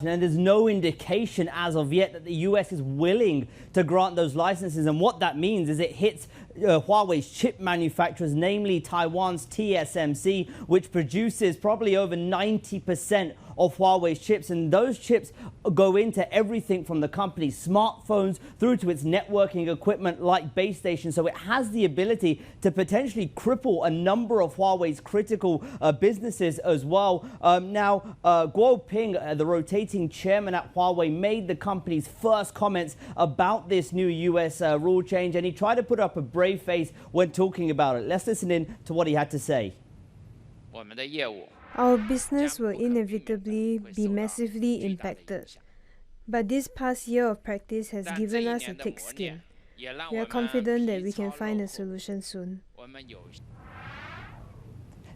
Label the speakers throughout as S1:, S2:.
S1: And there's no indication as of yet that the US is willing to grant those licenses. And what that means is it hits Huawei's chip manufacturers, namely Taiwan's TSMC, which produces probably over 90% of Huawei's chips. And those chips go into everything from the company's smartphones through to its networking equipment like base stations. So it has the ability to potentially cripple a number of Huawei's critical businesses as well. Now, Guo Ping, the rotating chairman at Huawei, made the company's first comments about this new US rule change, and he tried to put up a brave face when talking about it. Let's listen in to what he had to say.
S2: Our business will inevitably be massively impacted. But this past year of practice has given us a thick skin. We are confident that we can find a solution soon.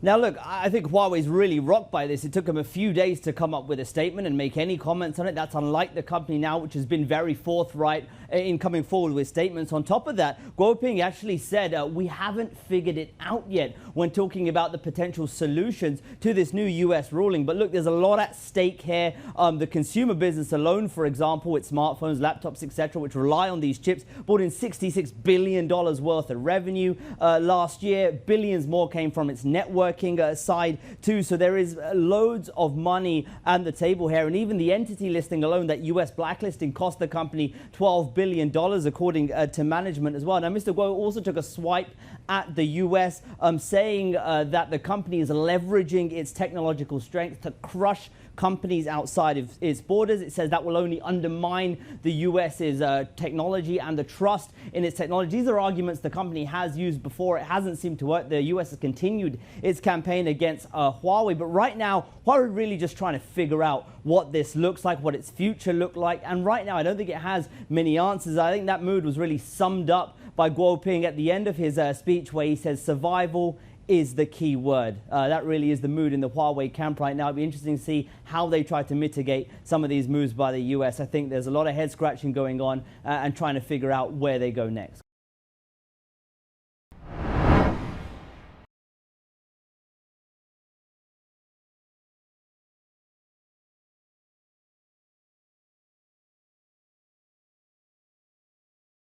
S1: Now, look, I think Huawei's really rocked by this. It took them a few days to come up with a statement and make any comments on it. That's unlike the company now, which has been very forthright in coming forward with statements. On top of that, Guo Ping actually said, we haven't figured it out yet when talking about the potential solutions to this new US ruling. But look, there's a lot at stake here. The consumer business alone, for example, with smartphones, laptops, etc., which rely on these chips, brought in $66 billion worth of revenue last year. Billions more came from its network side too. So there is loads of money on the table here, and even the entity listing alone, that US blacklisting, cost the company $12 billion according to management as well. Now, Mr. Guo also took a swipe at the US, saying that the company is leveraging its technological strength to crush companies outside of its borders. It says that will only undermine the US's technology and the trust in its technology. These are arguments the company has used before. It hasn't seemed to work. The US has continued its campaign against Huawei. But right now, Huawei is really just trying to figure out what this looks like, what its future look like. And right now, I don't think it has many answers. I think that mood was really summed up by Guo Ping at the end of his speech, where he says survival is the key word. That really is the mood in the Huawei camp right now. It'll be interesting to see how they try to mitigate some of these moves by the US. I think there's a lot of head scratching going on and trying to figure out where they go next.